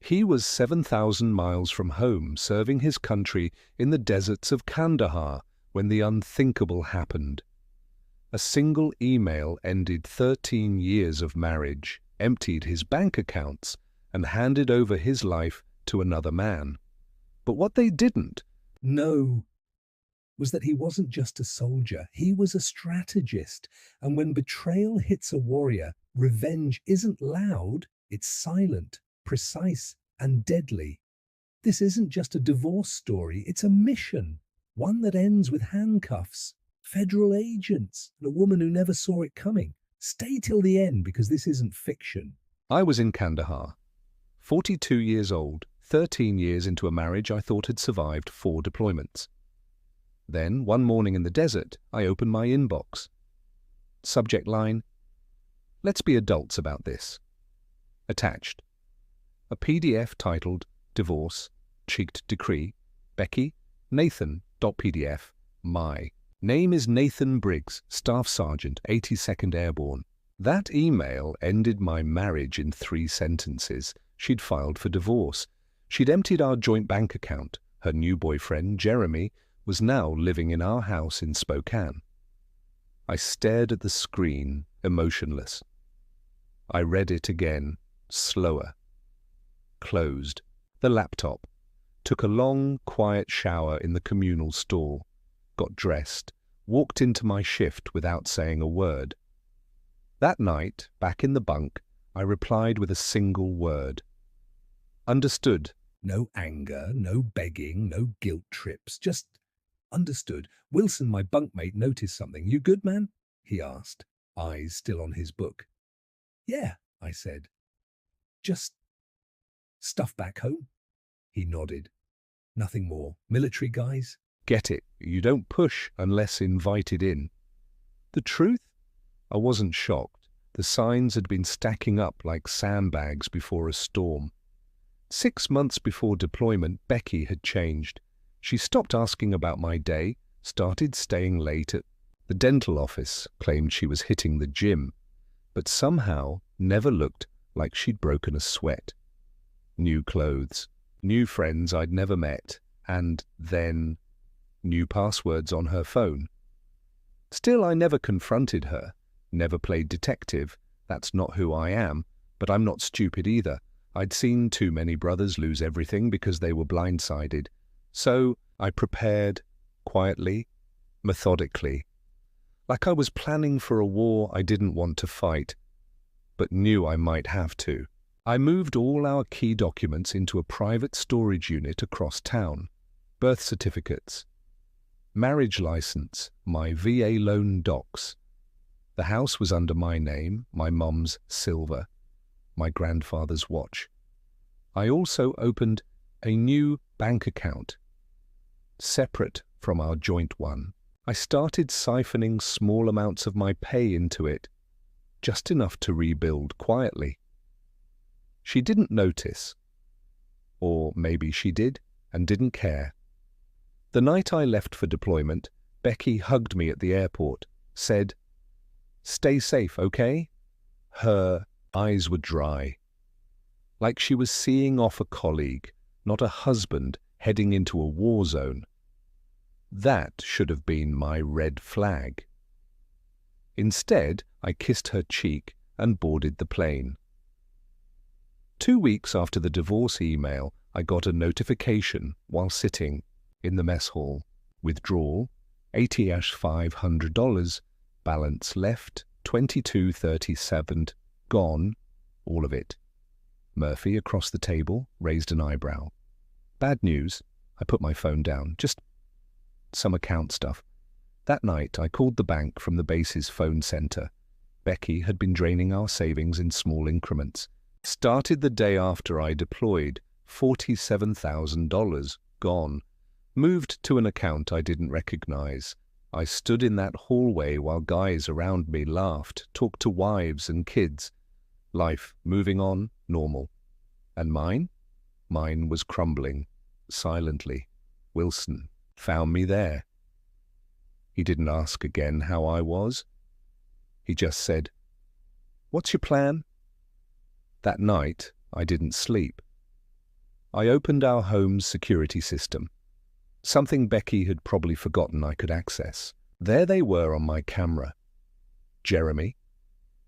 He was 7,000 miles from home, serving his country in the deserts of Kandahar when the unthinkable happened. A single email ended 13 years of marriage, emptied his bank accounts, and handed over his life to another man. But what they didn't know was that he wasn't just a soldier, he was a strategist. And when betrayal hits a warrior, revenge isn't loud, it's silent, precise, and deadly. This isn't just a divorce story, it's a mission, one that ends with handcuffs, federal agents, and a woman who never saw it coming. Stay till the end because this isn't fiction. I was in Kandahar, 42 years old, 13 years into a marriage I thought had survived 4 deployments. Then, one morning in the desert, I opened my inbox. Subject line, "Let's be adults about this." Attached, a PDF titled Divorce, Cheeked Decree, Becky, Nathan.pdf, my. Name is Nathan Briggs, Staff Sergeant, 82nd Airborne. That email ended my marriage in 3 sentences. She'd filed for divorce. She'd emptied our joint bank account. Her new boyfriend, Jeremy, was now living in our house in Spokane. I stared at the screen, emotionless. I read it again, slower. Closed the laptop, took a long, quiet shower in the communal stall, got dressed, walked into my shift without saying a word. That night, back in the bunk, I replied with a single word. Understood. No anger, no begging, no guilt trips, just understood. Wilson, my bunkmate, noticed something. "You good, man?" he asked, eyes still on his book. "Yeah," I said. "Just stuff back home?" He nodded. "Nothing more. Military guys?" "Get it. You don't push unless invited in." The truth? I wasn't shocked. The signs had been stacking up like sandbags before a storm. 6 months before deployment, Becky had changed. She stopped asking about my day, started staying late at the dental office, claimed she was hitting the gym, but somehow never looked like she'd broken a sweat. New clothes, new friends I'd never met, and then new passwords on her phone. Still, I never confronted her, never played detective. That's not who I am, but I'm not stupid either. I'd seen too many brothers lose everything because they were blindsided. So I prepared, quietly, methodically, like I was planning for a war I didn't want to fight, but knew I might have to. I moved all our key documents into a private storage unit across town. Birth certificates, marriage license, my VA loan docs. The house was under my name, my mom's silver, my grandfather's watch. I also opened a new bank account, separate from our joint one. I started siphoning small amounts of my pay into it, just enough to rebuild quietly. She didn't notice. Or maybe she did and didn't care. The night I left for deployment, Becky hugged me at the airport, said, "Stay safe, okay?" Her eyes were dry, like she was seeing off a colleague, not a husband heading into a war zone. That should have been my red flag. Instead, I kissed her cheek and boarded the plane. 2 weeks after the divorce email, I got a notification while sitting in the mess hall. Withdrawal, $80,500, balance left, $22.37, gone, all of it. Murphy, across the table, raised an eyebrow. Bad news. I put my phone down. Just some account stuff. That night, I called the bank from the base's phone center. Becky had been draining our savings in small increments. Started the day after I deployed, $47,000, gone. Moved to an account I didn't recognize. I stood in that hallway while guys around me laughed, talked to wives and kids. Life moving on, normal. And mine? Mine was crumbling, silently. Wilson found me there. He didn't ask again how I was. He just said, "What's your plan?" That night, I didn't sleep. I opened our home's security system, something Becky had probably forgotten I could access. There they were on my camera. Jeremy,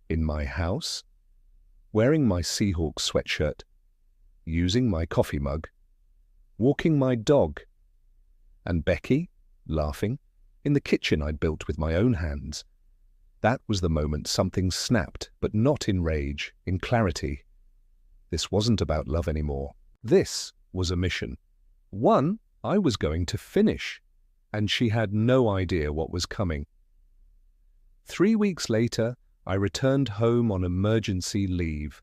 in my house, wearing my Seahawks sweatshirt, using my coffee mug, walking my dog, and Becky, laughing, in the kitchen I'd built with my own hands. That was the moment something snapped, but not in rage, in clarity. This wasn't about love anymore. This was a mission. One I was going to finish, and she had no idea what was coming. 3 weeks later, I returned home on emergency leave.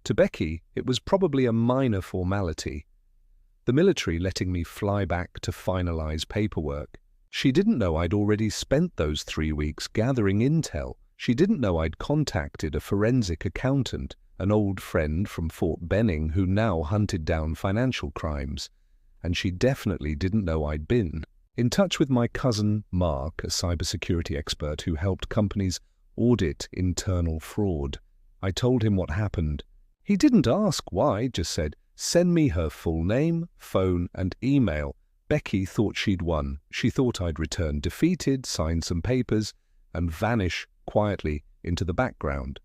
To Becky, it was probably a minor formality. The military letting me fly back to finalize paperwork. She didn't know I'd already spent those 3 weeks gathering intel. She didn't know I'd contacted a forensic accountant, an old friend from Fort Benning who now hunted down financial crimes. And she definitely didn't know I'd been in touch with my cousin Mark, a cybersecurity expert who helped companies audit internal fraud. I told him what happened. He didn't ask why, just said, "Send me her full name, phone, and email." Becky thought she'd won. She thought I'd return defeated, sign some papers, and vanish quietly into the background.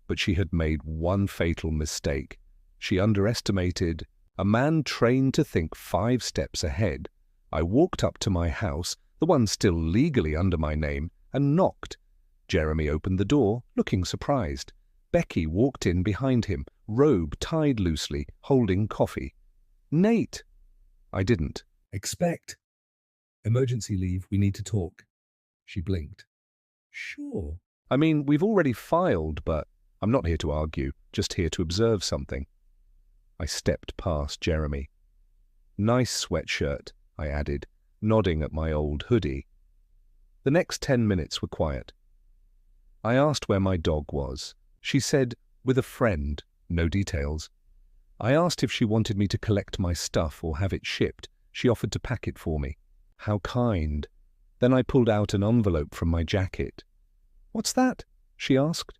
But she had made one fatal mistake. She underestimated a man trained to think 5 steps ahead. I walked up to my house, the one still legally under my name, and knocked. Jeremy opened the door, looking surprised. Becky walked in behind him, robe tied loosely, holding coffee. "Nate!" I didn't. "Expect. Emergency leave, we need to talk." She blinked. "Sure. I mean, we've already filed, but I'm not here to argue, just here to observe something." I stepped past Jeremy. "Nice sweatshirt," I added, nodding at my old hoodie. The next 10 minutes were quiet. I asked where my dog was. She said, with a friend, no details. I asked if she wanted me to collect my stuff or have it shipped. She offered to pack it for me. How kind. Then I pulled out an envelope from my jacket. "What's that?" she asked.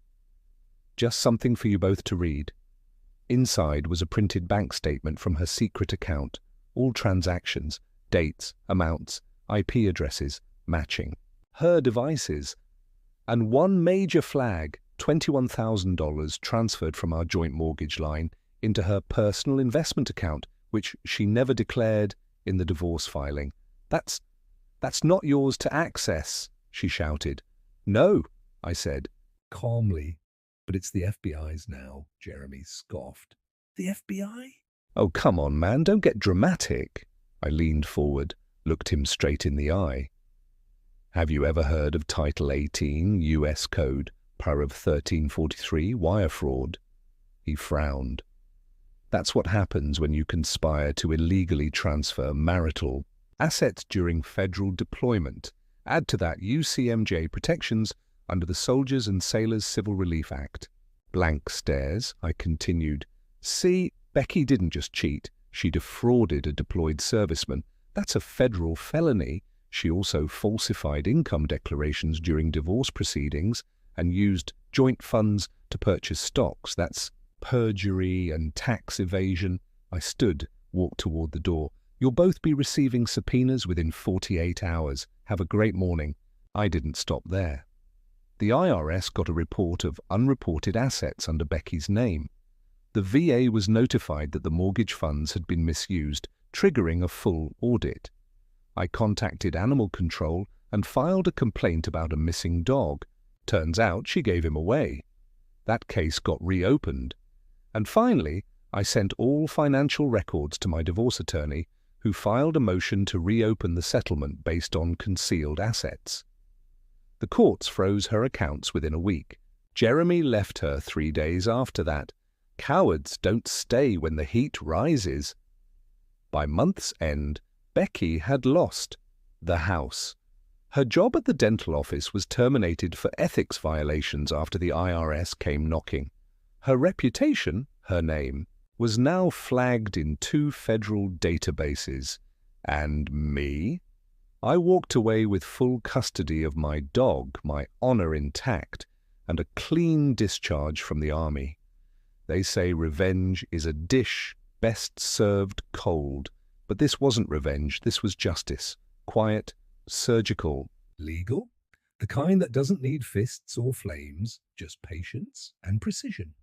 "Just something for you both to read." Inside was a printed bank statement from her secret account, all transactions, dates, amounts, IP addresses, matching. Her devices. And one major flag, $21,000 transferred from our joint mortgage line into her personal investment account, which she never declared in the divorce filing. That's not yours to access," she shouted. "No," I said, calmly. "But it's the FBI's now," Jeremy scoffed. "The FBI?" "Oh, come on, man, don't get dramatic." I leaned forward, looked him straight in the eye. "Have you ever heard of Title 18, U.S. Code, Paragraph 1343, wire fraud?" He frowned. "That's what happens when you conspire to illegally transfer marital assets during federal deployment. Add to that UCMJ protections under the Soldiers and Sailors Civil Relief Act." Blank stares, I continued. "See, Becky didn't just cheat. She defrauded a deployed serviceman. That's a federal felony. She also falsified income declarations during divorce proceedings and used joint funds to purchase stocks. That's perjury and tax evasion." I stood, walked toward the door. "You'll both be receiving subpoenas within 48 hours. Have a great morning." I didn't stop there. The IRS got a report of unreported assets under Becky's name. The VA was notified that the mortgage funds had been misused, triggering a full audit. I contacted Animal Control and filed a complaint about a missing dog. Turns out she gave him away. That case got reopened. And finally, I sent all financial records to my divorce attorney, who filed a motion to reopen the settlement based on concealed assets. The courts froze her accounts within a week. Jeremy left her 3 days after that. Cowards don't stay when the heat rises. By month's end, Becky had lost the house. Her job at the dental office was terminated for ethics violations after the IRS came knocking. Her reputation, her name, was now flagged in 2 federal databases. And me? I walked away with full custody of my dog, my honor intact, and a clean discharge from the army. They say revenge is a dish best served cold. But this wasn't revenge, this was justice. Quiet, surgical, legal, the kind that doesn't need fists or flames, just patience and precision.